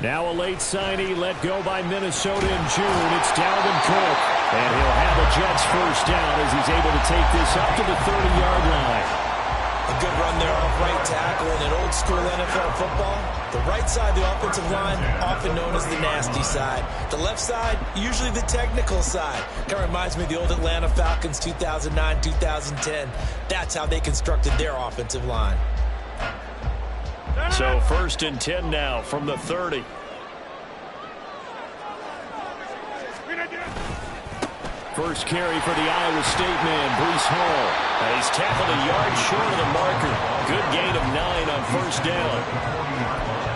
Now a late signee let go by Minnesota in June. It's Dalvin Cook. And he'll have a Jets first down as he's able to take this up to the 30-yard line. A good run there off right tackle in an old school NFL football. The right side, the offensive line, often known as the nasty side. The left side, usually the technical side. Kind of reminds me of the old Atlanta Falcons 2009, 2010. That's how they constructed their offensive line. So 1st and 10 now from the 30. First carry for the Iowa State man, Breece Hall. And he's tackled a yard short of the marker. Good gain of 9 on first down.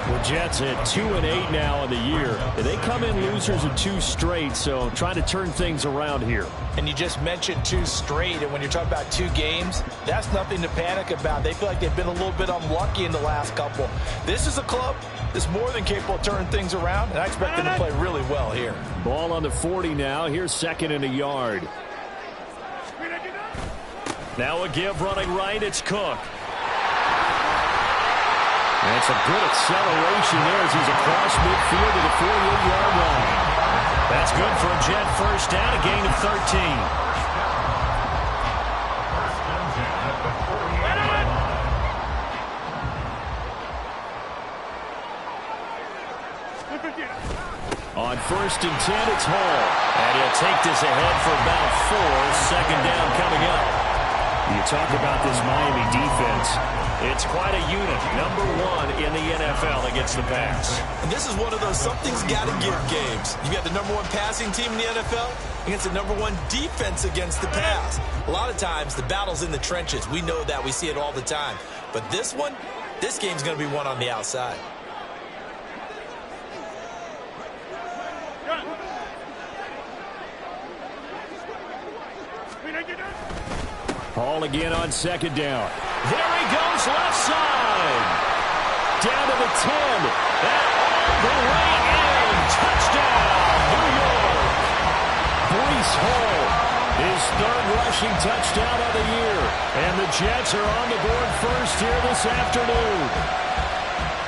The Jets at 2-8 now in the year. They come in losers of 2 straight, so trying to turn things around here. And you just mentioned 2 straight, and when you're talking about 2 games, that's nothing to panic about. They feel like they've been a little bit unlucky in the last couple. This is a club that's more than capable of turning things around, and I expect them to play really well here. Ball on the 40 now. Here's 2nd and a yard. Now a give running right. It's Cook. And it's a good acceleration there as he's across midfield to the 48-yard line. That's good for a Jet first down, a gain of 13. On 1st and 10, it's Hall. And he'll take this ahead for about 4. 2nd down coming up. You talk about this Miami defense. It's quite a unit. #1 in the NFL against the pass. And this is one of those something's got to give games. You got the #1 passing team in the NFL against the #1 defense against the pass. A lot of times the battle's in the trenches. We know that. We see it all the time. But this game's going to be won on the outside. Hall again on 2nd down. There he goes, left side. Down to the 10. And all the way in. Touchdown, New York. Breece Hall, his 3rd rushing touchdown of the year. And the Jets are on the board first here this afternoon.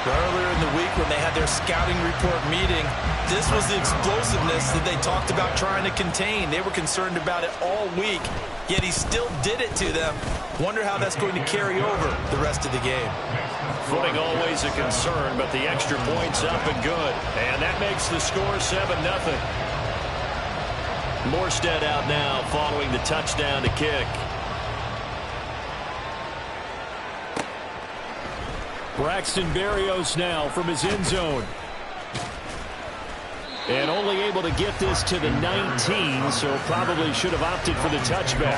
Earlier in the week when they had their scouting report meeting, this was the explosiveness that they talked about trying to contain. They were concerned about it all week, yet he still did it to them. Wonder how that's going to carry over the rest of the game. Footing always a concern, but the extra point's up and good. And that makes the score 7-0. Morstead out now following the touchdown to kick. Braxton Berrios now from his end zone. And only able to get this to the 19, so probably should have opted for the touchback.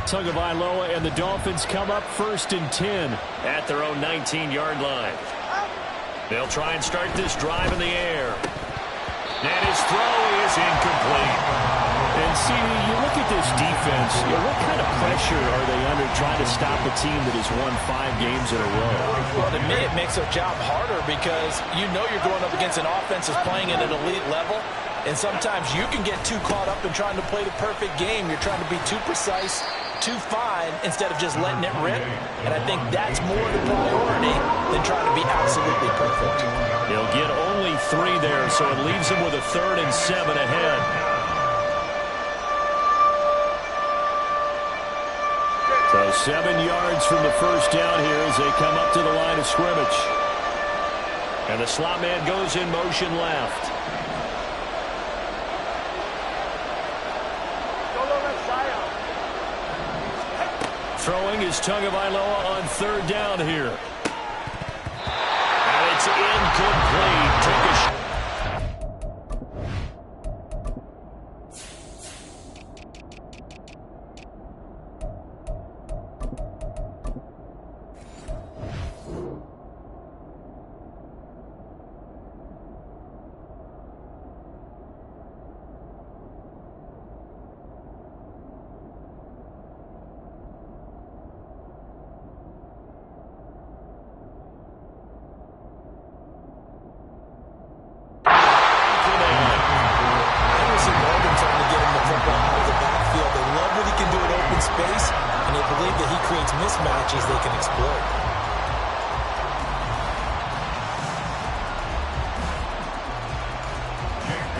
Tagovailoa and the Dolphins come up 1st and 10 at their own 19-yard line. They'll try and start this drive in the air. And his throw is incomplete. And see, you look at this defense, what kind of pressure are they under trying to stop a team that has won 5 games in a row? Well, to me, it makes their job harder because you know you're going up against an offense that's playing at an elite level. And sometimes you can get too caught up in trying to play the perfect game. You're trying to be too precise, too fine, instead of just letting it rip. And I think that's more the priority than trying to be absolutely perfect. He'll get only 3 there, so it leaves him with a 3rd and 7 ahead. So 7 yards from the first down here as they come up to the line of scrimmage. And the slot man goes in motion left. Throwing is Tagovailoa on 3rd down here. And it's incomplete. Take a shot. think that he creates mismatches they can exploit.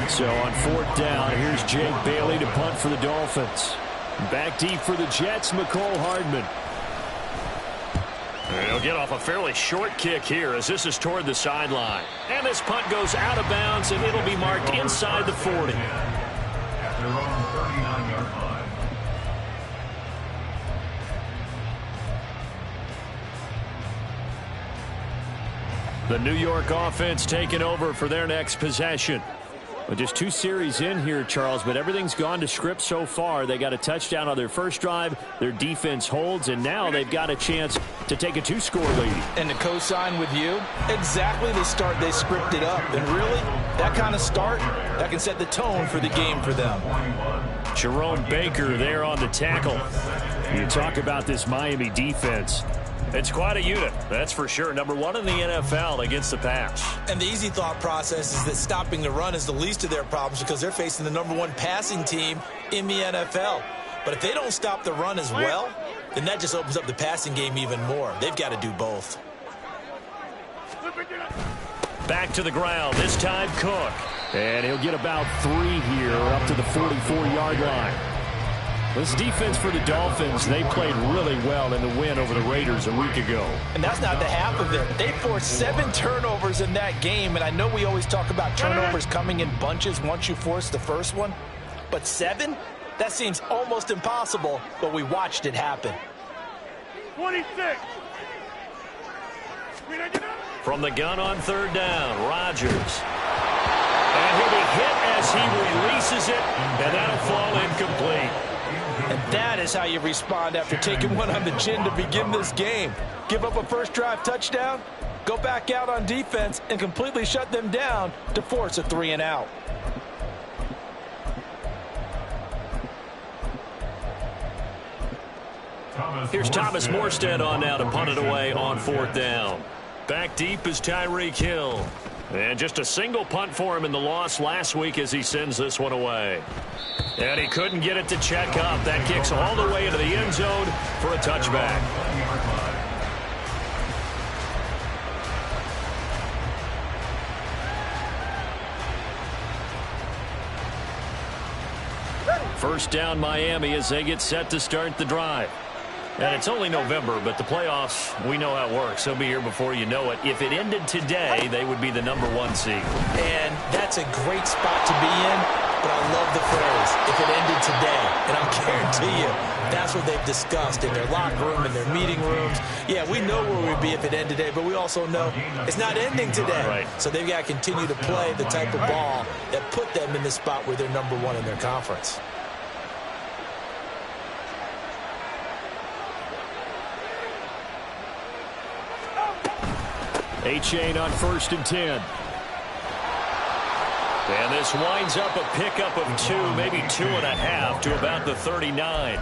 So on 4th down, here's Jake Bailey to punt for the Dolphins. Back deep for the Jets, McCole Hardman. He'll get off a fairly short kick here as this is toward the sideline. And this punt goes out of bounds, and it'll be marked inside the 40. The New York offense taking over for their next possession. Well, just 2 series in here, Charles, but everything's gone to script so far. They got a touchdown on their first drive. Their defense holds, and now they've got a chance to take a 2-score lead. And to co-sign with you, exactly the start they scripted up. And really, that kind of start, that can set the tone for the game for them. Jerome Baker there on the tackle. You talk about this Miami defense. It's quite a unit, that's for sure. Number 1 in the NFL against the pass. And the easy thought process is that stopping the run is the least of their problems because they're facing the number 1 passing team in the NFL. But if they don't stop the run as well, then that just opens up the passing game even more. They've got to do both. Back to the ground, this time Cook. And he'll get about 3 here up to the 44-yard line. This defense for the Dolphins, they played really well in the win over the Raiders a week ago. And that's not the half of it. They forced 7 turnovers in that game, and I know we always talk about turnovers coming in bunches once you force the first one. But 7? That seems almost impossible, but we watched it happen. 26. From the gun on 3rd down, Rodgers. And he'll be hit as he releases it, and that'll fall incomplete. And that is how you respond after taking one on the chin to begin this game. Give up a first drive touchdown, go back out on defense, and completely shut them down to force a 3-and-out. Here's Thomas Morstead on now to punt it away on 4th down. Back deep is Tyreek Hill. And just a single punt for him in the loss last week as he sends this one away. And he couldn't get it to check up. That kicks all the way into the end zone for a touchback. First down Miami as they get set to start the drive. And it's only November, but the playoffs, we know how it works. They'll be here before you know it. If it ended today, they would be the number 1 seed. And that's a great spot to be in, but I love the phrase, if it ended today. And I'll guarantee you, that's what they've discussed in their locker room, in their meeting rooms. Yeah, we know where we'd be if it ended today, but we also know it's not ending today. Right. So they've got to continue to play the type of ball that put them in the spot where they're number 1 in their conference. A-Chain on 1st and 10. And this winds up a pickup of 2, maybe 2.5 to about the 39.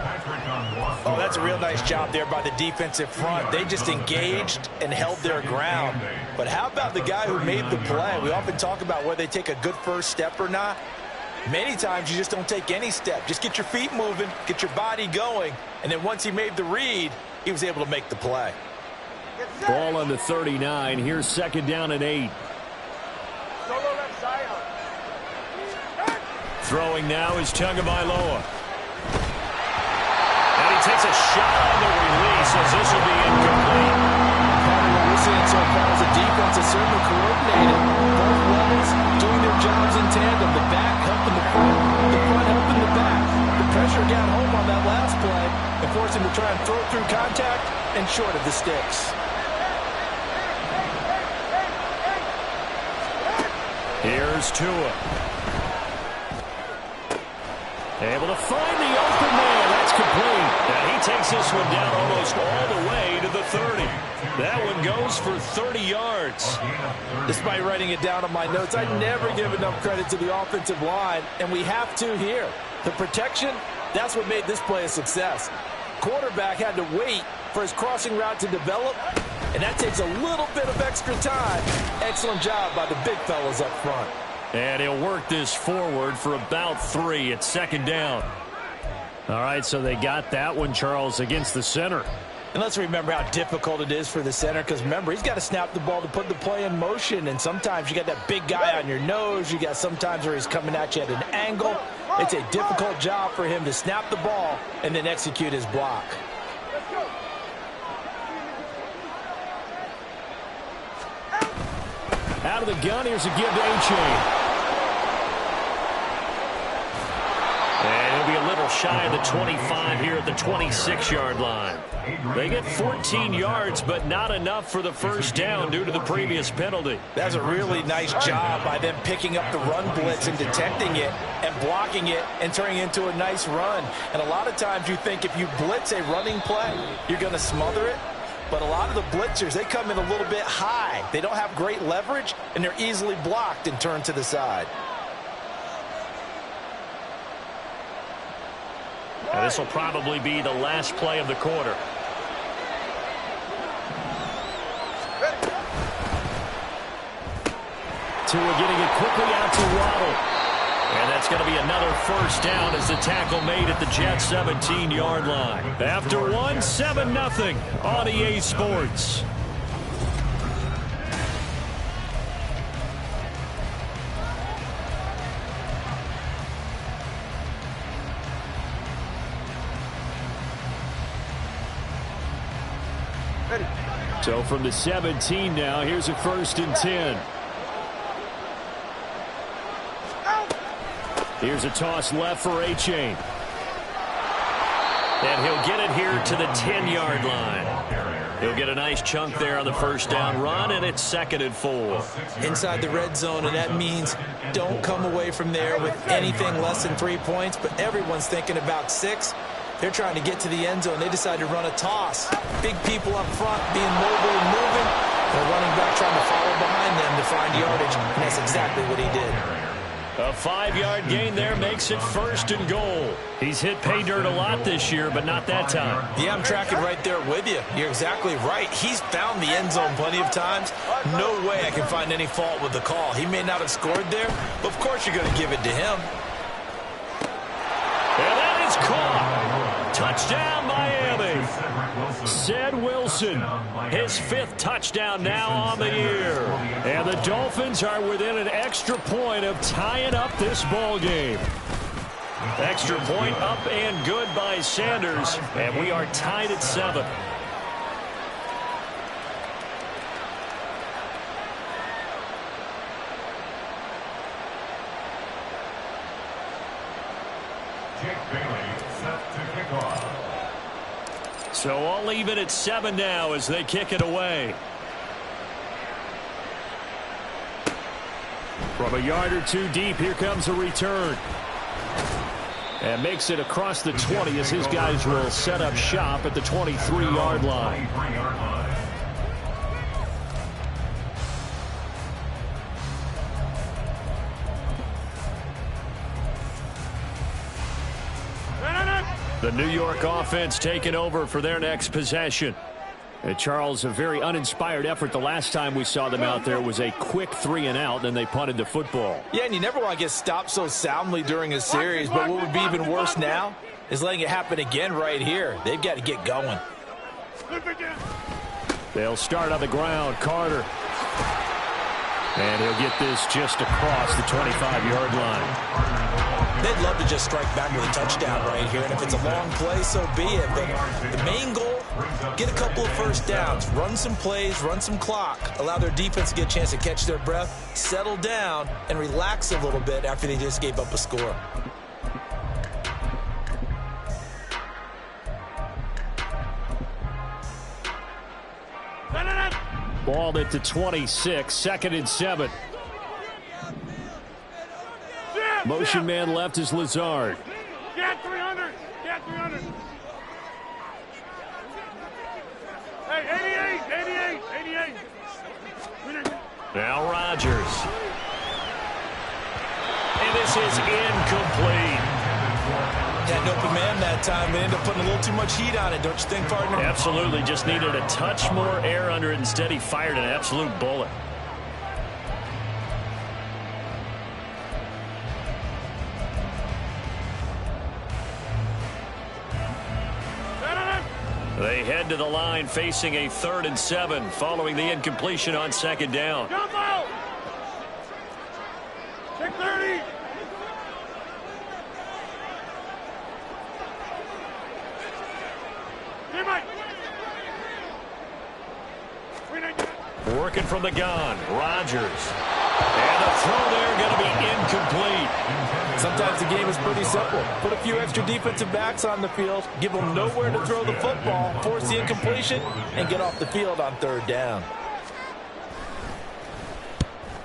Oh, that's a real nice job there by the defensive front. They just engaged and held their ground. But how about the guy who made the play? We often talk about whether they take a good first step or not. Many times you just don't take any step. Just get your feet moving, get your body going, and then once he made the read, he was able to make the play. Ball on the 39. Here's 2nd down and 8. Throwing now is Tagovailoa. And he takes a shot on the release as this will be incomplete. Part of what we're seeing so far is the defense is certainly coordinated. Both levels doing their jobs in tandem. The back helping the front helping the back. The pressure got home on that last play and forced him to try and throw through contact and short of the sticks. Here's Tua. Able to find the open man. That's complete. And he takes this one down almost all the way to the 30. That one goes for 30 yards. Despite writing it down on my notes, I never give enough credit to the offensive line, and we have to here. The protection, that's what made this play a success. Quarterback had to wait for his crossing route to develop, and that takes a little bit of extra time. Excellent job by the big fellas up front. And he'll work this forward for about 3 at 2nd down. All right, so they got that one, Charles, against the center. And let's remember how difficult it is for the center, because remember, he's got to snap the ball to put the play in motion, and sometimes you got that big guy on your nose. You got sometimes where he's coming at you at an angle. It's a difficult job for him to snap the ball and then execute his block. Out of the gun, here's a give to A-Chain. And he'll be a little shy of the 25 here at the 26-yard line. They get 14 yards, but not enough for the first down due to the previous penalty. That's a really nice job by them picking up the run blitz and detecting it and blocking it and turning it into a nice run. And a lot of times you think if you blitz a running play, you're going to smother it. But a lot of the blitzers, they come in a little bit high. They don't have great leverage, and they're easily blocked and turned to the side. And this will probably be the last play of the quarter. Tua getting it quickly out to Waddle. And that's going to be another first down as the tackle made at the Jets' 17-yard line. After one, 7-0 on EA Sports. So from the 17 now, here's a 1st and 10. Here's a toss left for A-Chain. And he'll get it here to the 10-yard line. He'll get a nice chunk there on the first down run, and it's 2nd and 4. Inside the red zone, and that means don't come away from there with anything less than 3 points, but everyone's thinking about 6. They're trying to get to the end zone. They decide to run a toss. Big people up front being mobile and moving. The running back trying to follow behind them to find yardage, and that's exactly what he did. A 5-yard gain there makes it 1st and goal. He's hit pay dirt a lot this year, but not that time. Yeah, I'm tracking right there with you. You're exactly right. He's found the end zone plenty of times. No way I can find any fault with the call. He may not have scored there, but of course you're going to give it to him. And that is caught. Touchdown, Miami. Ced Wilson, his 5th touchdown now on the year. And the Dolphins are within an extra point of tying up this ball game. Extra point up and good by Sanders, and we are tied at 7. So all even at 7 now as they kick it away. From a yard or two deep, here comes a return. And makes it across the 20 as his guys will set up shop at the 23-yard line. The New York offense taking over for their next possession. And Charles, a very uninspired effort the last time we saw them out there was a quick 3-and-out, and they punted the football. Yeah, and you never want to get stopped so soundly during a series, but what would be even worse now is letting it happen again right here. They've got to get going. They'll start on the ground. Carter. And he'll get this just across the 25-yard line. They'd love to just strike back with a touchdown right here, and if it's a long play, so be it. But the main goal, get a couple of first downs, run some plays, run some clock, allow their defense to get a chance to catch their breath, settle down, and relax a little bit after they just gave up a score. Ball at the 26, 2nd and 7. Motion man left is Lazard. Get 300. Get 300. Hey, 88. Now Rodgers. And this is incomplete. Had an open man that time. They ended up putting a little too much heat on it, don't you think, partner? Absolutely. Just needed a touch more air under it. Instead, he fired an absolute bullet. They head to the line facing a 3rd and 7 following the incompletion on 2nd down. Jump out! Check 30! Hey, Mike! Working from the gun, Rodgers. And the throw there going to be incomplete. Sometimes the game is pretty simple. Put a few extra defensive backs on the field, give them nowhere to throw the football, force the incompletion, and get off the field on 3rd down.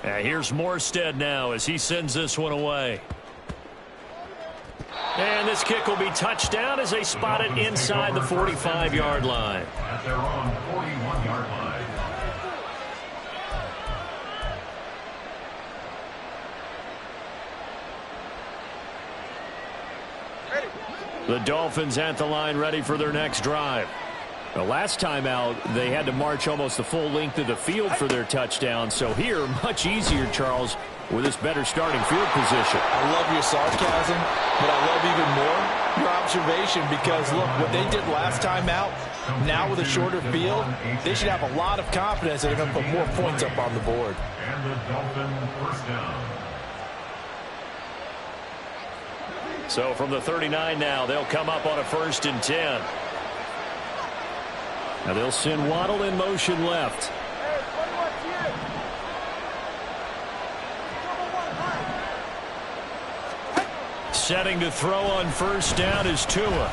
Here's Morstead now as he sends this one away. And this kick will be touchdown as they spot it inside the 45-yard line. At their own 41-yard line. The Dolphins at the line ready for their next drive. The last time out, they had to march almost the full length of the field for their touchdown. So here, much easier, Charles, with this better starting field position. I love your sarcasm, but I love even more your observation because, look, what they did last time out, now with a shorter field, they should have a lot of confidence that they're going to put more points up on the board. And the Dolphin 1st down. So from the 39 now, they'll come up on a 1st and 10. Now they'll send Waddle in motion left. Setting to throw on 1st down is Tua.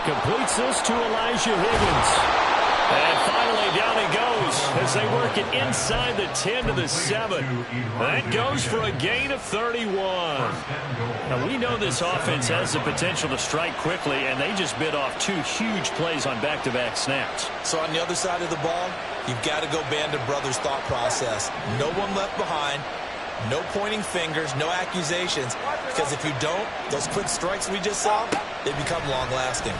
Completes this to Elijah Higgins. And finally down he goes as they work it inside the 10 to the 7. That goes for a gain of 31. Now we know this offense has the potential to strike quickly, and they just bit off 2 huge plays on back-to-back snaps. So on the other side of the ball, you've got to go Band of Brothers thought process. No one left behind. No pointing fingers, no accusations, because if you don't, those quick strikes we just saw, they become long-lasting.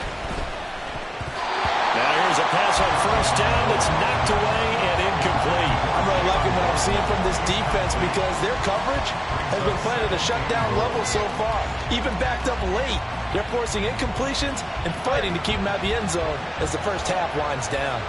Now here's a pass on 1st down that's knocked away and incomplete. I'm really liking what I'm seeing from this defense because their coverage has been played at a shutdown level so far. Even backed up late, they're forcing incompletions and fighting to keep them out of the end zone as the first half winds down.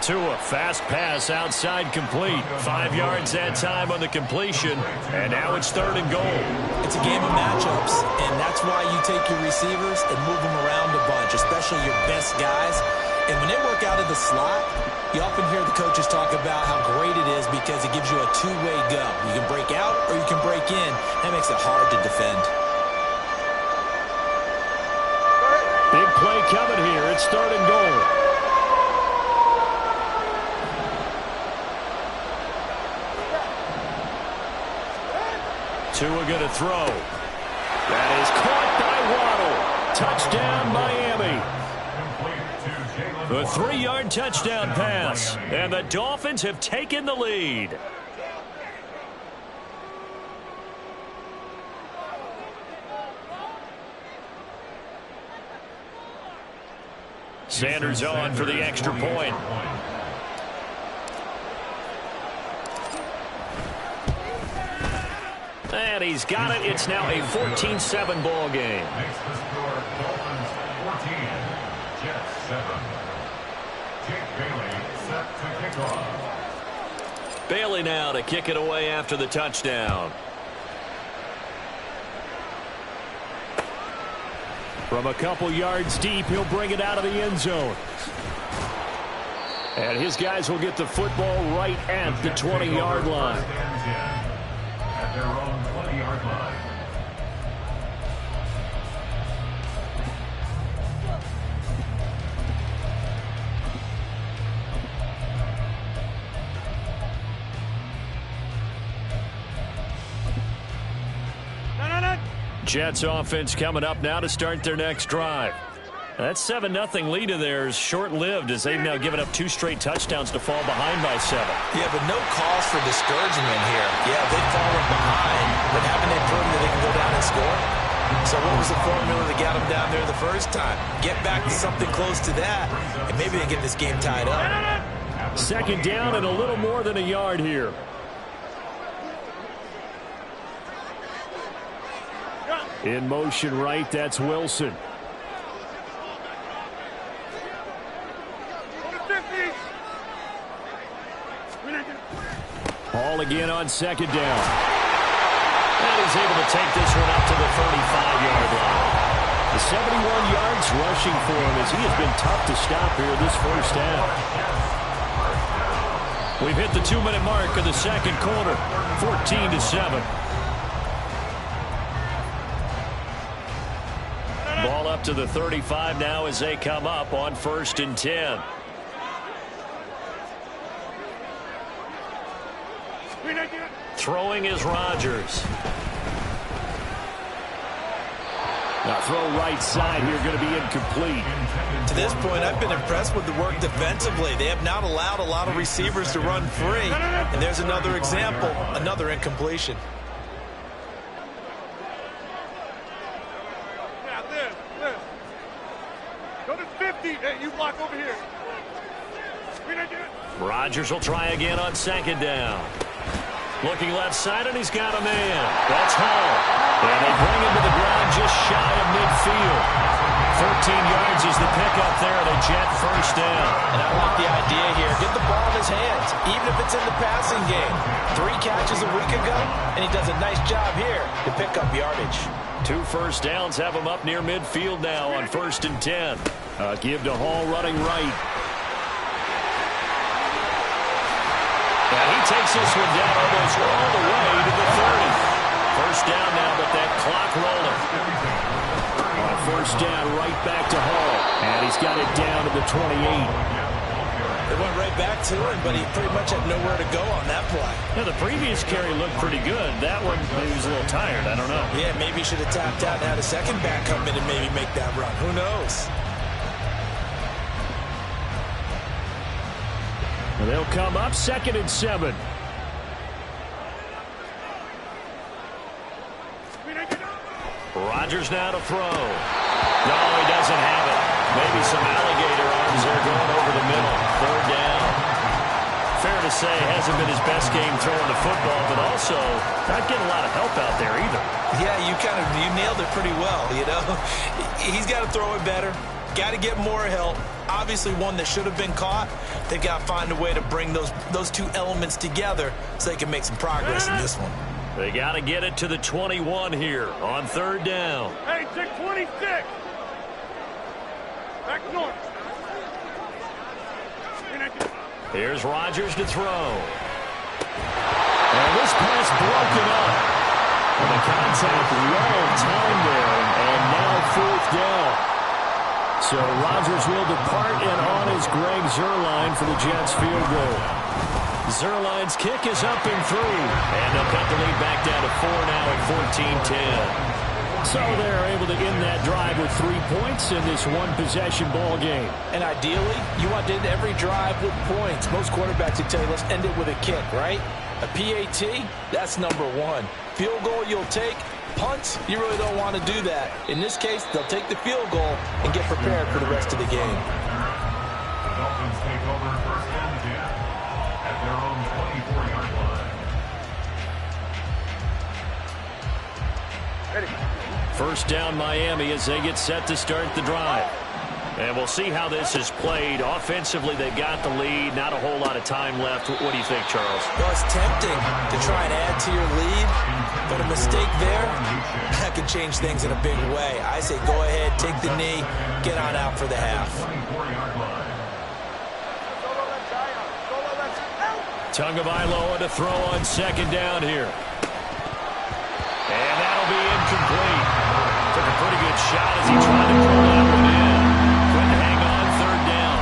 Tua, fast pass outside complete. 5 yards that time on the completion. And now it's 3rd and goal. It's a game of matchups, and that's why you take your receivers and move them around a bunch, especially your best guys. And when they work out of the slot, you often hear the coaches talk about how great it is because it gives you a two-way go. You can break out or you can break in. That makes it hard to defend. Big play coming here. It's 3rd and goal. Tua going to throw. That is caught by Waddle. Touchdown, Miami. A 3-yard touchdown pass. And the Dolphins have taken the lead. Sanders on for the extra point. And he's got it. It's now a 14-7 ball game. Makes the score Dolphins 14, Jets 7. Jake Bailey set to kick off. Bailey now to kick it away after the touchdown. From a couple yards deep, he'll bring it out of the end zone. And his guys will get the football right at the 20-yard line. At their own 20-yard line. Jets offense coming up now to start their next drive. That 7-0 lead of theirs short-lived as they've now given up 2 straight touchdowns to fall behind by 7. Yeah, but no cause for discouragement here. Yeah, they've fallen behind, but haven't they proven that they can go down and score? So what was the formula that got them down there the first time? Get back to something close to that, and maybe they get this game tied up. 2nd down and a little more than a yard here. In motion right, that's Wilson. Hall again on second down. And he's able to take this one up to the 35-yard line. The 71 yards rushing for him as he has been tough to stop here this first half. We've hit the 2-minute mark of the second quarter, 14-7. Ball up to the 35 now as they come up on 1st and 10. Throwing is Rodgers. Now throw right side here, going to be incomplete. To this point, I've been impressed with the work defensively. They have not allowed a lot of receivers to run free. And there's another example, another incompletion. Yeah, this. Go to 50. Hey, you block over here. Rodgers will try again on second down. Looking left side, and he's got a man. That's Hall. And they bring him to the ground just shy of midfield. 13 yards is the pickup there, and a Jet first down. And I like the idea here. Get the ball in his hands, even if it's in the passing game. 3 catches a week ago, and he does a nice job here to pick up yardage. 2 first downs have him up near midfield now on 1st and 10. Give to Hall running right. And he takes this one down almost all the way to the 30. First down now, but that clock rolling. On 1st down, right back to Hall. And he's got it down to the 28. They went right back to him, but he pretty much had nowhere to go on that play. Yeah, the previous carry looked pretty good. That one, maybe he was a little tired. I don't know. Yeah, maybe he should have tapped out and had a second back come in and maybe make that run. Who knows? They'll come up 2nd and 7. Rodgers now to throw. No, he doesn't have it. Maybe some alligator arms there going over the middle. 3rd down. Fair to say, hasn't been his best game throwing the football, but also not getting a lot of help out there either. Yeah, you nailed it pretty well, you know. He's got to throw it better. Got to get more help. Obviously one that should have been caught. They've got to find a way to bring those 2 elements together so they can make some progress in this one. They got to get it to the 21 here on 3rd down. Hey, take 26. Back north. Here's Rodgers to throw. And this pass broken up. And the contact well timed there. And now 4th down. So Rodgers will depart, and on is Greg Zuerlein for the Jets field goal. Zuerlein's kick is up and through. And they'll cut the lead back down to 4 now at 14-10. So they're able to end that drive with 3 points in this one-possession ball game. And ideally, you want to end every drive with points. Most quarterbacks would tell you, let's end it with a kick, right? A PAT, that's number 1. Field goal you'll take. Punts, you really don't want to do that. In this case, they'll take the field goal and get prepared for the rest of the game. The Dolphins take over 1st and 10 at their own 24-yard line. Ready. First down Miami as they get set to start the drive. And we'll see how this is played. Offensively, they've got the lead. Not a whole lot of time left. What do you think, Charles? Well, it's tempting to try and add to your lead, but a mistake there, that could change things in a big way. I say go ahead, take the knee, get on out for the half. Tagovailoa to throw on 2nd down here. And that'll be incomplete. Took a pretty good shot as he tried to pull that one in. Couldn't hang on 3rd down.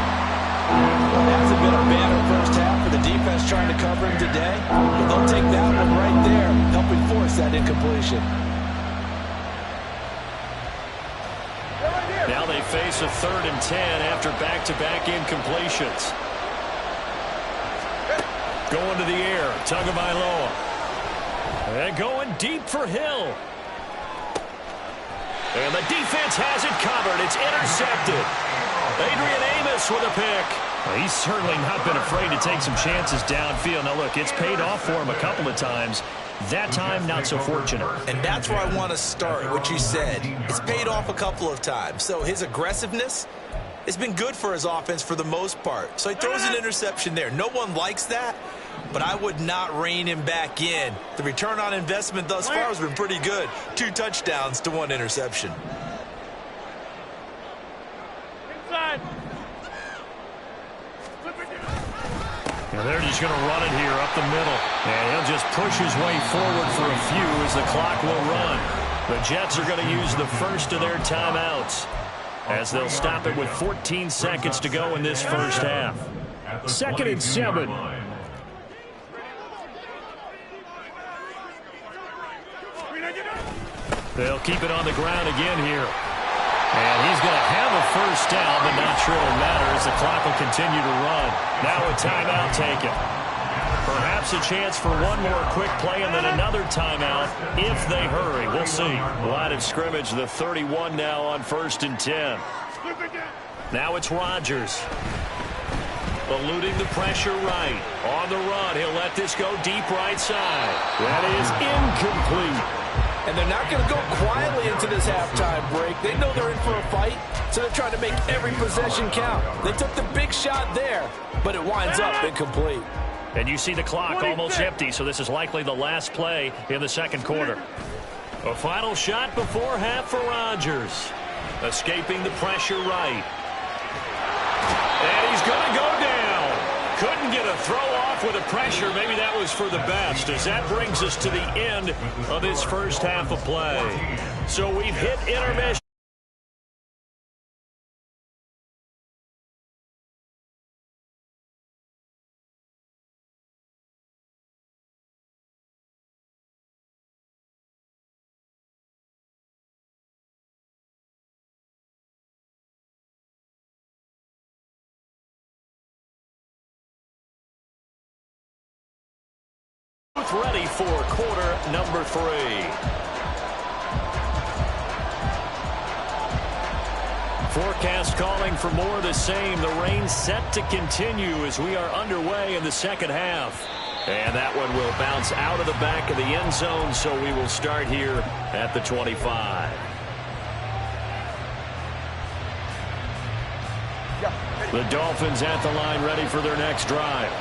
Well, it hasn't been a banner first half for the defense trying to cover him today. But they'll take that one right there, helping force that incompletion. Now they face a 3rd and 10 after back-to-back incompletions. Going to the air, Tagovailoa. And going deep for Hill. And the defense has it covered. It's intercepted. Adrian Amos with a pick. Well, he's certainly not been afraid to take some chances downfield. Now, look, it's paid off for him a couple of times. That time, not so fortunate. And that's where I want to start, what you said. It's paid off a couple of times. So his aggressiveness has been good for his offense for the most part. So he throws an interception there. No one likes that, but I would not rein him back in. The return on investment thus far has been pretty good. 2 touchdowns to 1 interception. Inside. Now they're just going to run it here up the middle. And he'll just push his way forward for a few as the clock will run. The Jets are going to use the first of their timeouts as they'll stop it with 14 seconds to go in this first half. 2nd and 7. They'll keep it on the ground again here. And he's going to have a first down, but not sure it'll matter as the clock will continue to run. Now a timeout taken. Perhaps a chance for one more quick play and then another timeout if they hurry. We'll see. Line of scrimmage, the 31 now on 1st and 10. Now it's Rodgers. Eluding the pressure right. On the run, he'll let this go deep right side. That is incomplete. And they're not going to go quietly into this halftime break. They know they're in for a fight, so they're trying to make every possession count. They took the big shot there, but it winds up incomplete. And you see the clock almost empty, so this is likely the last play in the 2nd quarter. A final shot before half for Rodgers. Escaping the pressure right. And he's going to go down. Couldn't get a throw off with the pressure. Maybe that was for the best, as that brings us to the end of this first half of play. So we've hit intermission. Ready for quarter number 3. Forecast calling for more of the same. The rain set to continue as we are underway in the 2nd half. And that one will bounce out of the back of the end zone, so we will start here at the 25. The Dolphins at the line ready for their next drive.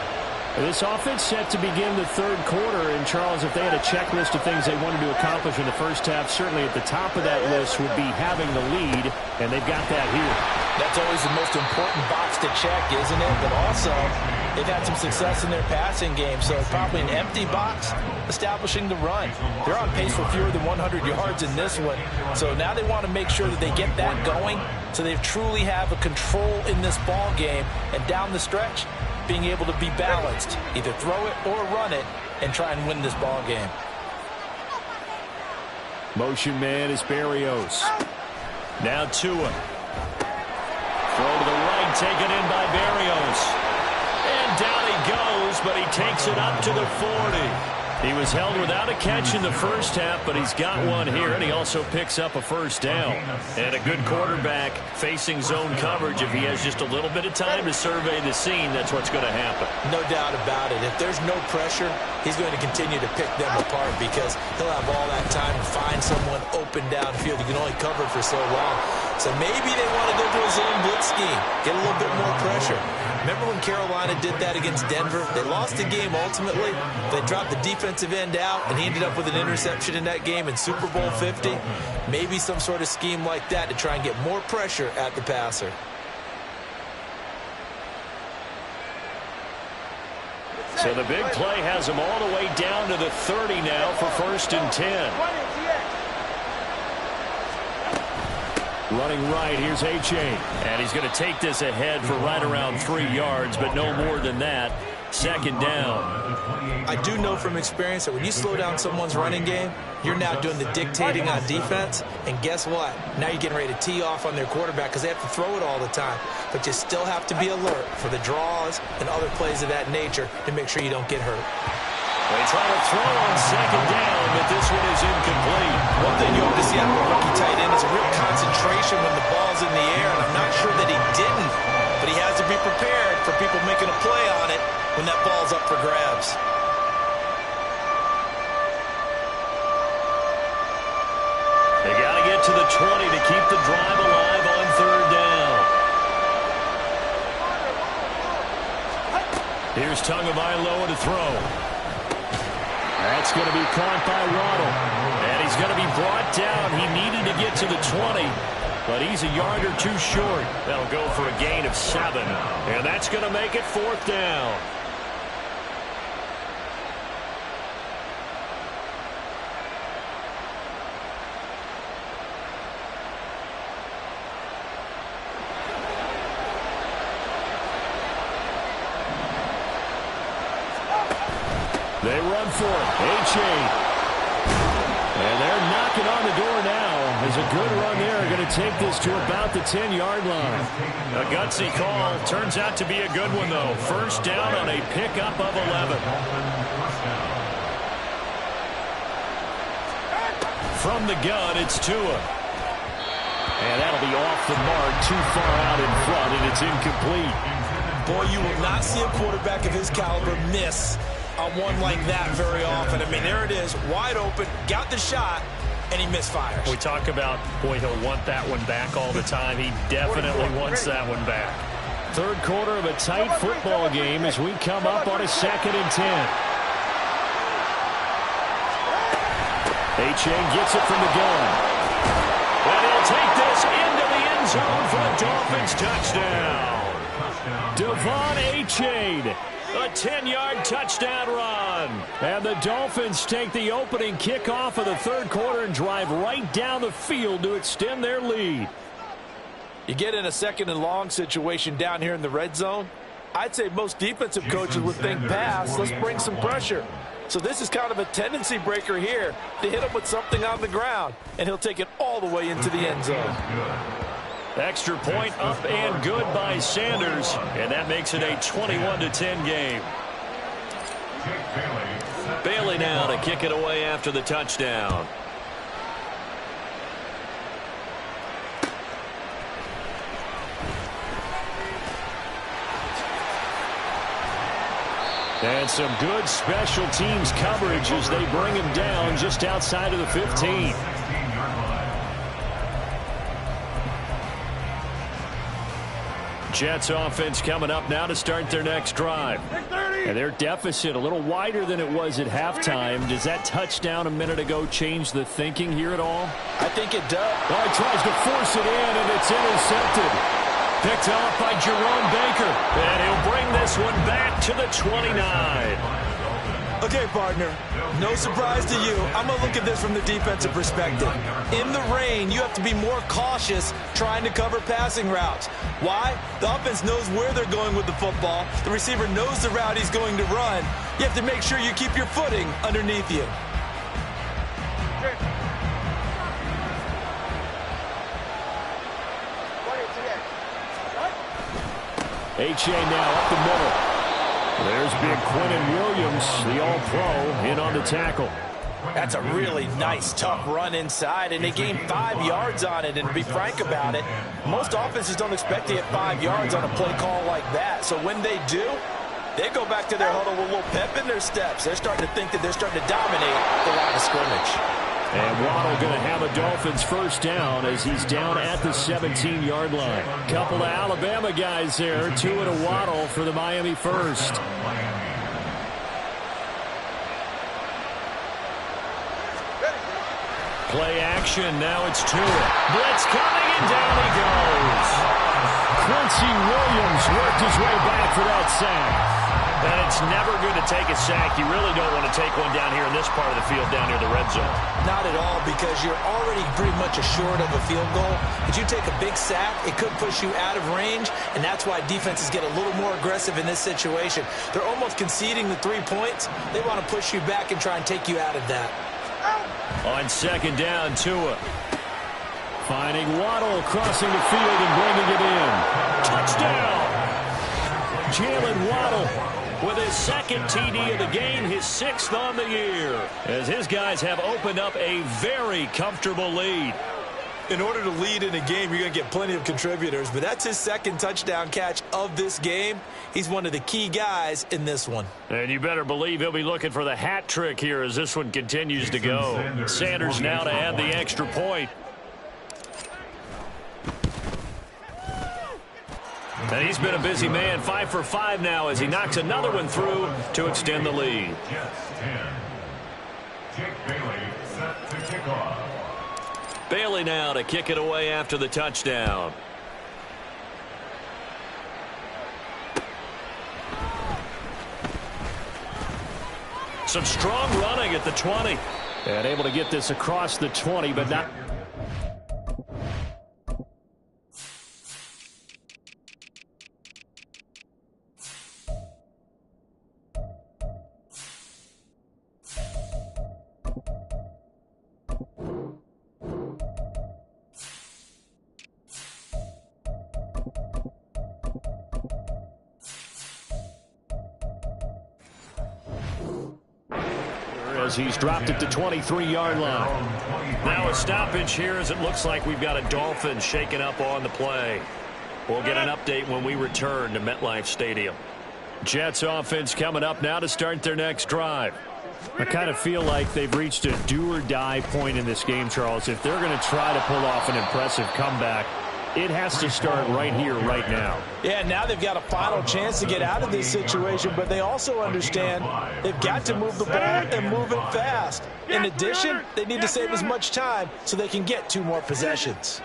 This offense set to begin the 3rd quarter. And, Charles, if they had a checklist of things they wanted to accomplish in the first half, certainly at the top of that list would be having the lead, and they've got that here. That's always the most important box to check, isn't it? But also, they've had some success in their passing game, so probably an empty box establishing the run. They're on pace for fewer than 100 yards in this one, so now they want to make sure that they get that going so they truly have a control in this ball game, and down the stretch, being able to be balanced, either throw it or run it, and try and win this ball game. Motion man is Berrios. Now Tua. Throw to the right, taken in by Berrios. And down he goes, but he takes it up to the 40. He was held without a catch in the first half, but he's got one here, and he also picks up a first down. And a good quarterback facing zone coverage. If he has just a little bit of time to survey the scene, that's what's going to happen. No doubt about it. If there's no pressure, he's going to continue to pick them apart because he'll have all that time to find someone open downfield. You can only cover for so long. So maybe they want to go to a zone blitz scheme, get a little bit more pressure. Remember when Carolina did that against Denver? They lost the game ultimately. They dropped the defensive end out, and he ended up with an interception in that game in Super Bowl 50. Maybe some sort of scheme like that to try and get more pressure at the passer. So the big play has him all the way down to the 30 now for 1st and 10. Running right, here's H.A. And he's going to take this ahead for right around 3 yards, but no more than that. 2nd down. I do know from experience that when you slow down someone's running game, you're now doing the dictating on defense. And guess what? Now you're getting ready to tee off on their quarterback because they have to throw it all the time. But you still have to be alert for the draws and other plays of that nature to make sure you don't get hurt. They try to throw on 2nd down, but this one is incomplete. One thing you hope to see out of a rookie tight end is a real concentration when the ball's in the air, and I'm not sure that he didn't, but he has to be prepared for people making a play on it when that ball's up for grabs. the 20 to keep the drive alive on third down. Here's Tagovailoa to throw. That's going to be caught by Waddle. And he's going to be brought down. He needed to get to the 20, but he's a yard or two short. That'll go for a gain of 7. And that's going to make it fourth down. They run for it. H8. And they're knocking on the door now. There's a good run there. Going to take this to about the 10-yard line. A gutsy call. Turns out to be a good one, though. First down on a pickup of 11. From the gun, it's Tua. And that'll be off the mark, too far out in front, and it's incomplete. Boy, you will not see a quarterback of his caliber miss on one like that very often. I mean, there it is, wide open, got the shot, and he misfires. We talk about, boy, he'll want that one back all the time. He definitely wants that one back. Third quarter of a tight football game as we come up on a 2nd and 10. H.A. gets it from the gun. And he'll take this into the end zone for a Dolphins touchdown. Devon H.A. A 10-yard touchdown run. And the Dolphins take the opening kickoff of the third quarter and drive right down the field to extend their lead. You get in a 2nd and long situation down here in the red zone. I'd say most defensive coaches would think pass. Let's bring some pressure. So this is kind of a tendency breaker here to hit him with something on the ground. And he'll take it all the way into the end zone. Extra point up and good by Sanders. And that makes it a 21-10 game. Bailey now to kick it away after the touchdown. And some good special teams coverage as they bring him down just outside of the 15. Jets offense coming up now to start their next drive. And their deficit a little wider than it was at halftime. Does that touchdown a minute ago change the thinking here at all? I think it does. Oh, he tries to force it in, and it's intercepted. Picked off by Jerome Baker. And he'll bring this one back to the 29. Okay, partner, no surprise to you. I'm going to look at this from the defensive perspective. In the rain, you have to be more cautious trying to cover passing routes. Why? The offense knows where they're going with the football. The receiver knows the route he's going to run. You have to make sure you keep your footing underneath you. H.A. now up the middle. There's big Quentin Williams, the all-pro, in on the tackle. That's a really nice, tough run inside, and they gained 5 yards on it. And to be frank about it, most offenses don't expect to get 5 yards on a play call like that. So when they do, they go back to their huddle with a little pep in their steps. They're starting to think that they're starting to dominate the line of scrimmage. And Waddle going to have a Dolphins first down as he's down at the 17-yard line. Couple of Alabama guys there, Tua to Waddle for the Miami first. Play action, now it's Tua. Blitz coming, and down he goes. Quincy Williams worked his way back for that sack. And it's never good to take a sack. You really don't want to take one down here in this part of the field, down near the red zone. Not at all, because you're already pretty much assured of a field goal. If you take a big sack, it could push you out of range, and that's why defenses get a little more aggressive in this situation. They're almost conceding the 3 points. They want to push you back and try and take you out of that. On second down, Tua finding Waddle crossing the field and bringing it in. Touchdown! Jalen Waddle with his second TD of the game, his 6th on the year, as his guys have opened up a very comfortable lead. In order to lead in a game, you're going to get plenty of contributors, but that's his 2nd touchdown catch of this game. He's one of the key guys in this one. And you better believe he'll be looking for the hat trick here as this one continues to go. Sanders now to add the extra point. And he's been a busy man, 5 for 5 now as he knocks another one through to extend the lead. Jets 10. Jake Bailey set to kick off. Bailey now to kick it away after the touchdown. Some strong running at the 20. And able to get this across the 20, but not... As he's dropped at the 23-yard line. Now a stoppage here as it looks like we've got a Dolphin shaking up on the play. We'll get an update when we return to MetLife Stadium. Jets offense coming up now to start their next drive. I kind of feel like they've reached a do-or-die point in this game, Charles. If they're going to try to pull off an impressive comeback, it has to start right here, right now. Yeah, now they've got a final chance to get out of this situation, but they also understand they've got to move the ball and move it fast. In addition, they need to save as much time so they can get 2 more possessions.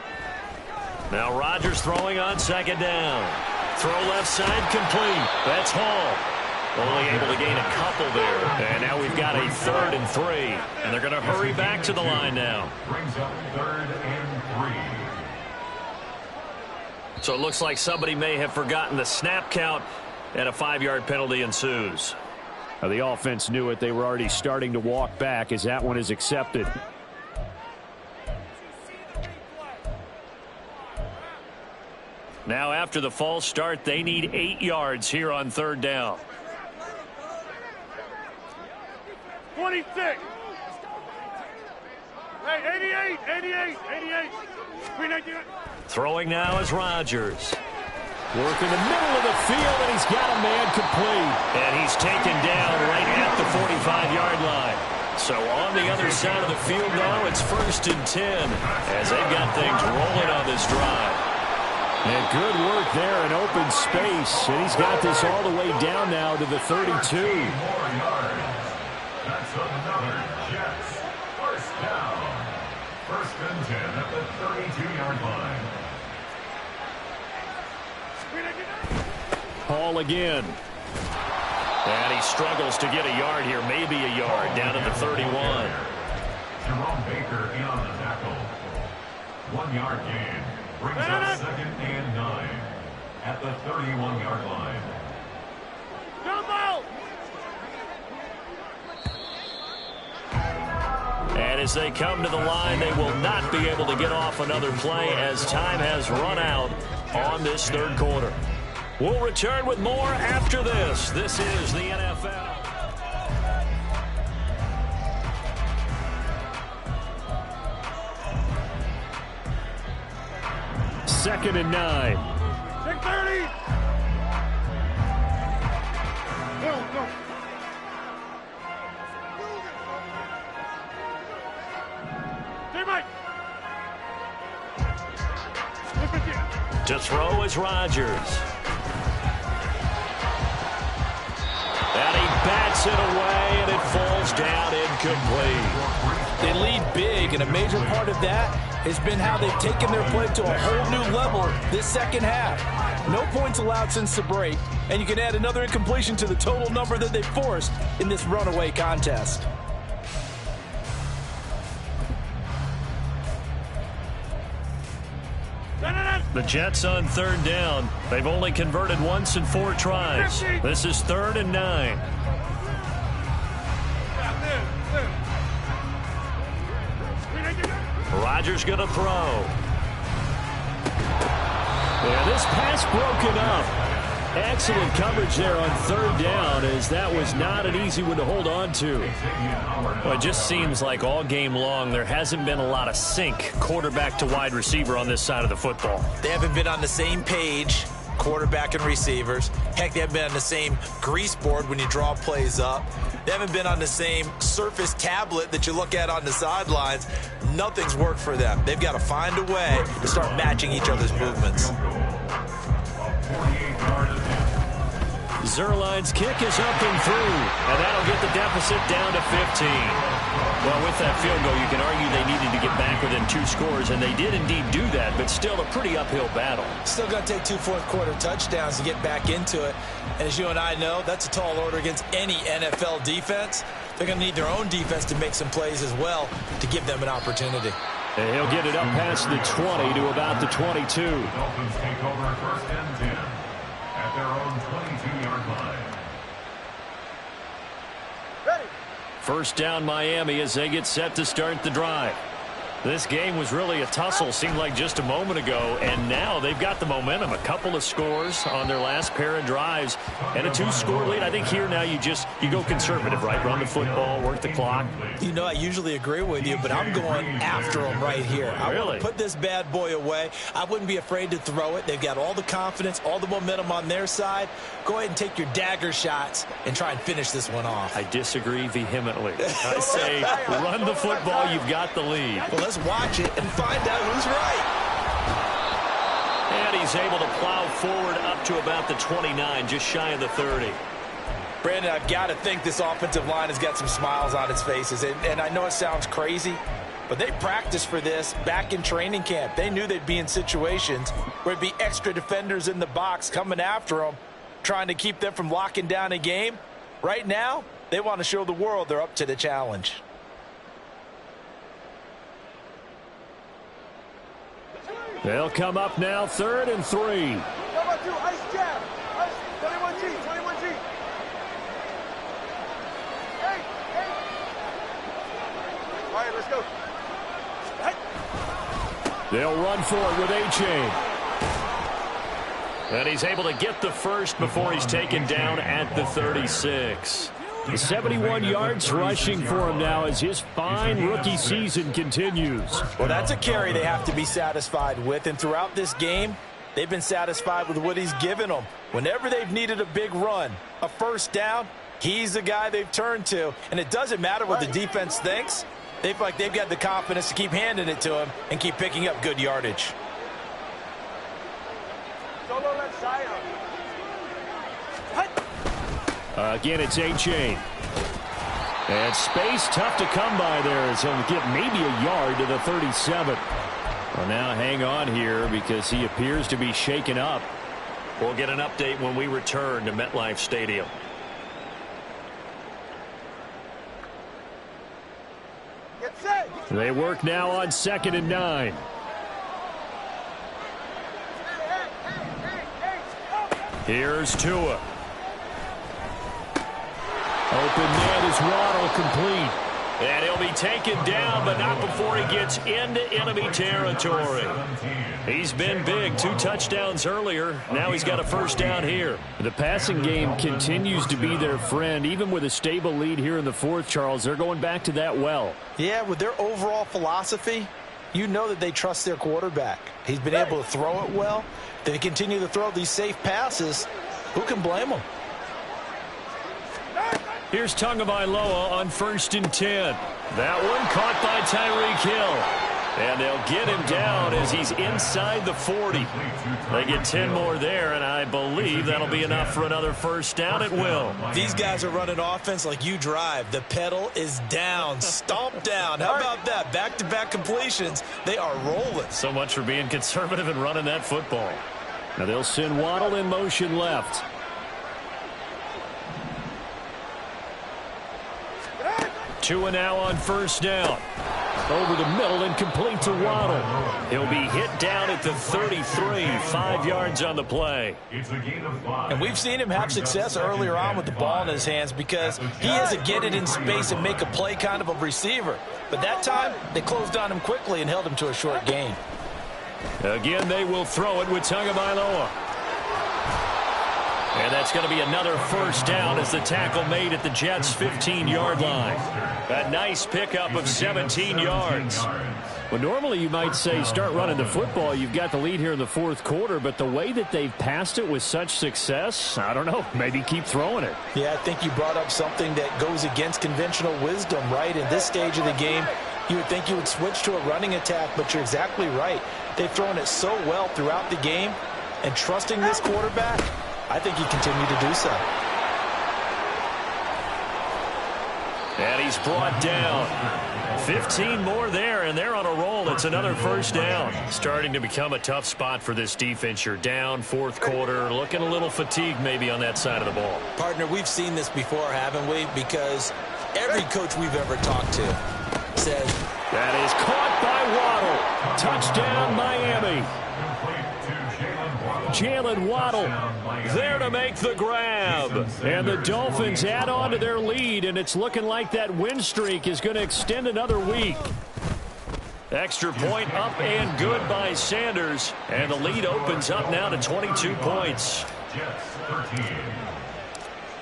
Now Rodgers throwing on second down. Throw left side complete. That's Hall. Only able to gain a couple there. And now we've got a 3rd and 3. And they're going to hurry back to the line now. Brings up 3rd and 3. So it looks like somebody may have forgotten the snap count, and a 5-yard penalty ensues. Now the offense knew it. They were already starting to walk back as that one is accepted. Now after the false start, they need 8 yards here on 3rd down. 26. Hey, 88. Throwing now is Rodgers. Work in the middle of the field, and he's got a man complete. And he's taken down right at the 45-yard line. So on the other side of the field now, it's 1st and 10 as they've got things rolling on this drive. And good work there in open space. And he's got this all the way down now to the 32. 3 more yards. That's another Jets. 1st down. 1st and 10 at the 32-yard line. Hall again. And he struggles to get a yard here, maybe a yard, down at the 31. Jerome Baker in on the tackle. 1-yard gain. Brings up 2nd and 9 at the 31-yard line. And as they come to the line, they will not be able to get off another play as time has run out on this 3rd quarter. We'll return with more after this. This is the NFL. Second and 9. 6:30. Go. To throw is Rodgers. And he bats it away, and it falls down incomplete. They lead big, and a major part of that has been how they've taken their play to a whole new level this 2nd half. No points allowed since the break, and you can add another incompletion to the total number that they forced in this runaway contest. The Jets on 3rd down. They've only converted once in 4 tries. This is 3rd and 9. Rodgers going to throw. Yeah, this pass broken up. Excellent coverage there on 3rd down, as that was not an easy one to hold on to. Well, it just seems like all game long there hasn't been a lot of sync quarterback to wide receiver on this side of the football. They haven't been on the same page, quarterback and receivers. Heck, they haven't been on the same grease board when you draw plays up. They haven't been on the same Surface tablet that you look at on the sidelines. Nothing's worked for them. They've got to find a way to start matching each other's movements. 48-yard attempt. Zerline's kick is up and through, and that'll get the deficit down to 15. Well, with that field goal, you can argue they needed to get back within 2 scores, and they did indeed do that, but still a pretty uphill battle. Still going to take 2 fourth-quarter touchdowns to get back into it. And as you and I know, that's a tall order against any NFL defense. They're going to need their own defense to make some plays as well to give them an opportunity. And he'll get it up past the 20 to about the 22. Dolphins take over 1st and 10 at their own 22-yard line. First down Miami as they get set to start the drive. This game was really a tussle, seemed like just a moment ago, and now they've got the momentum. A couple of scores on their last pair of drives and a 2-score lead. I think here now you go conservative, right? Run the football, work the clock. You know, I usually agree with you, but I'm going after them right here. I want to put this bad boy away. I wouldn't be afraid to throw it. They've got all the confidence, all the momentum on their side. Go ahead and take your dagger shots and try and finish this one off. I disagree vehemently. I say run the football. You've got the lead. Well, let's watch it and find out who's right. And he's able to plow forward up to about the 29, just shy of the 30. Brandon, I've got to think this offensive line has got some smiles on its faces. And I know it sounds crazy, but they practiced for this back in training camp. They knew they'd be in situations where it'd be extra defenders in the box coming after them, trying to keep them from locking down a game. Right now, they want to show the world they're up to the challenge. They'll come up now, 3rd and 3. Ice jab. 21G, 21G. Hey. All right, let's go. They'll run for it with A-Chain. And he's able to get the first before he's taken down at the 36. 71 yards rushing for him now as his fine rookie season continues. Well, that's a carry they have to be satisfied with. And throughout this game, they've been satisfied with what he's given them. Whenever they've needed a big run, a first down, he's the guy they've turned to. And it doesn't matter what the defense thinks. They feel like they've got the confidence to keep handing it to him and keep picking up good yardage. Again, it's A-Chain. And space tough to come by there as he'll get maybe a yard to the 37. Well, now hang on here because he appears to be shaken up. We'll get an update when we return to MetLife Stadium. They work now on 2nd and 9. Here's Tua. Open man is Waddle, complete. And he'll be taken down, but not before he gets into enemy territory. He's been big. 2 touchdowns earlier. Now he's got a first down here. The passing game continues to be their friend. Even with a stable lead here in the 4th, Charles, they're going back to that well. Yeah, with their overall philosophy, you know that they trust their quarterback. He's been able to throw it well. They continue to throw these safe passes. Who can blame them? Here's Tagovailoa on 1st and 10. That one caught by Tyreek Hill. And they'll get him down as he's inside the 40. They get 10 more there, and I believe that'll be enough for another first down at will. These guys are running offense like you drive. The pedal is down, stomp down. How about that? Back-to-back completions. They are rolling. So much for being conservative and running that football. Now they'll send Waddle in motion left. Tua now on first down. Over the middle and complete to Waddle. He'll be hit down at the 33, 5 yards on the play. And we've seen him have success earlier on with the ball in his hands because he has to get it in space and make a play kind of a receiver. But that time, they closed on him quickly and held him to a short gain. Again, they will throw it with Tagovailoa. And that's going to be another first down as the tackle made at the Jets' 15-yard line. A nice pickup of 17 yards. Well, normally you might say start running the football. You've got the lead here in the 4th quarter, but the way that they've passed it with such success, I don't know, maybe keep throwing it. Yeah, I think you brought up something that goes against conventional wisdom, right? In this stage of the game, you would think you would switch to a running attack, but you're exactly right. They've thrown it so well throughout the game. and trusting this quarterback, I think he continued to do so. And he's brought down. 15 more there, and they're on a roll. It's another first down. Starting to become a tough spot for this defense. You're down fourth quarter, looking a little fatigued maybe on that side of the ball. Partner, we've seen this before, haven't we? Because every coach we've ever talked to says, that is caught by Waddle. Touchdown, Miami. Jalen Waddle there to make the grab. And the Dolphins add on to their lead, and it's looking like that win streak is going to extend another week. Extra point up and good by Sanders. And the lead opens up now to 22 points.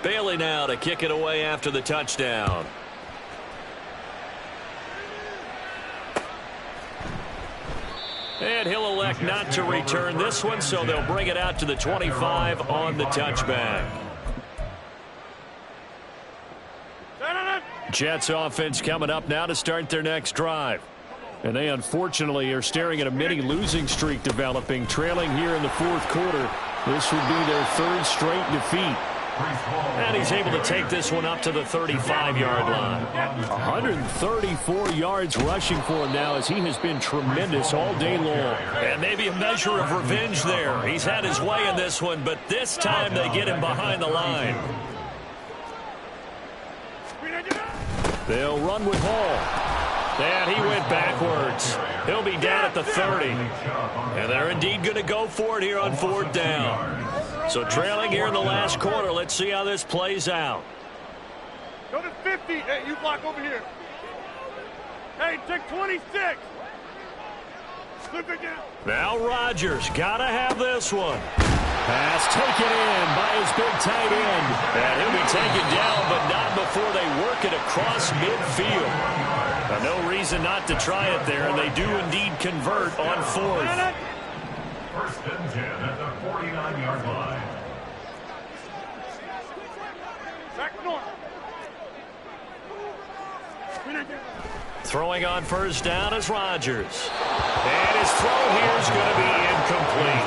Bailey now to kick it away after the touchdown. And he'll elect not to return this one, so they'll bring it out to the 25 on the touchback. Jets offense coming up now to start their next drive. And they unfortunately are staring at a mini losing streak developing, trailing here in the fourth quarter. This would be their third straight defeat. And he's able to take this one up to the 35-yard line. 134 yards rushing for him now, as he has been tremendous all day long. And maybe a measure of revenge there. He's had his way in this one, but this time they get him behind the line. They'll run with Hall. And he went backwards. He'll be down at the 30. And they're indeed going to go for it here on fourth down. So trailing here in the last quarter. Let's see how this plays out. Go to 50. Hey, you block over here. Hey, take 26. Flip it down. Now Rodgers got to have this one. Pass taken in by his big tight end. And he'll be taken down, but not before they work it across midfield. Now, no reason not to try it there, and they do indeed convert on fourth. First and 10 at the 49-yard line. Back north. Throwing on first down is Rodgers. And his throw here is going to be incomplete.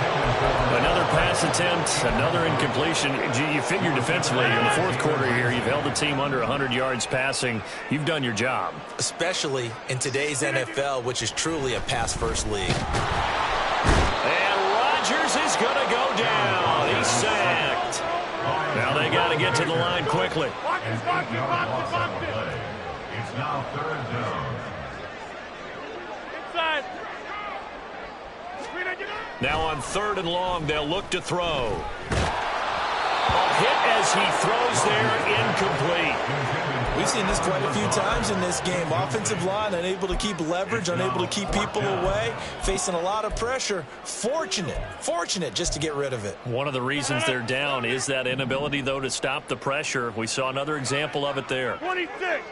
Another pass attempt, another incompletion. You figure defensively in the fourth quarter here, you've held the team under 100 yards passing. You've done your job. Especially in today's NFL, which is truly a pass-first league. And Rodgers is going to go down. He's sacked. Now they got to get to the line quickly. It's now third down. Inside. Now on third and long, they'll look to throw. A hit as he throws there, incomplete. We've seen this quite a few times in this game. Offensive line unable to keep leverage, unable to keep people away, facing a lot of pressure. Fortunate just to get rid of it. One of the reasons they're down is that inability, though, to stop the pressure. We saw another example of it there. 26.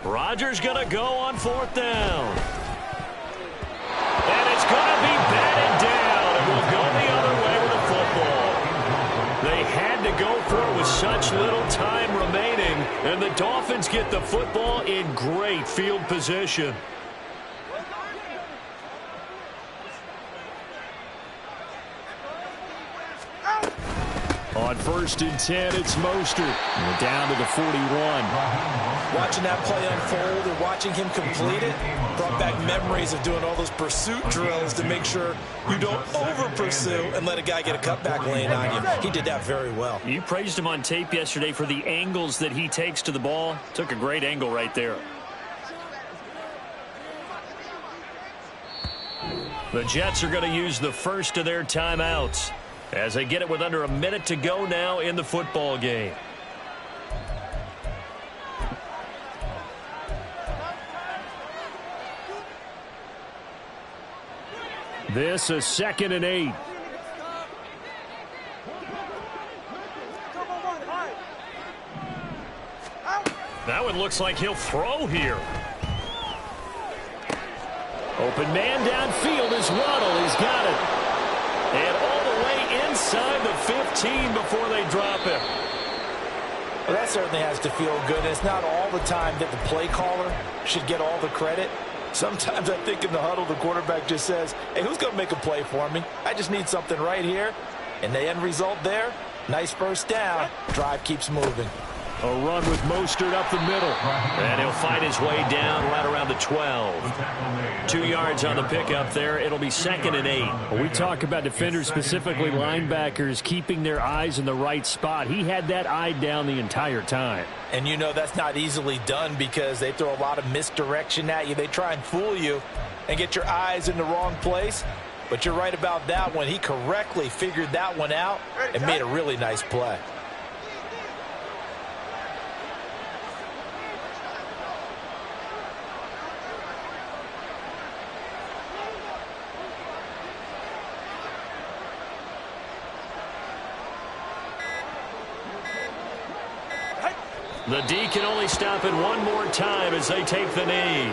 Rodgers going to go on fourth down. And it's going to be batted down. It will go the other way with the football. They had to go for it with such little time remaining. And the Dolphins get the football in great field position. On first and 10, it's Mostert. And down to the 41. Watching that play unfold and watching him complete it brought back memories of doing all those pursuit drills to make sure you don't over-pursue and let a guy get a cutback lane on you. He did that very well. You praised him on tape yesterday for the angles that he takes to the ball. Took a great angle right there. The Jets are going to use the first of their timeouts as they get it with under a minute to go now in the football game. This is 2nd and 8. That one looks like he'll throw here. Open man downfield is Waddle. He's got it. And all the way inside the 15 before they drop him. Well, that certainly has to feel good. And it's not all the time that the play caller should get all the credit. Sometimes I think in the huddle, the quarterback just says, hey, who's going to make a play for me? I just need something right here. And the end result there, nice first down. Drive keeps moving. A run with Mostert up the middle. And he'll fight his way down right around the 12. 2 yards on the pickup there. It'll be 2nd and 8. When we talk about defenders, specifically linebackers, keeping their eyes in the right spot. He had that eye down the entire time. And you know that's not easily done because they throw a lot of misdirection at you. They try and fool you and get your eyes in the wrong place. But you're right about that one. He correctly figured that one out and made a really nice play. The D can only stop it one more time as they take the knee.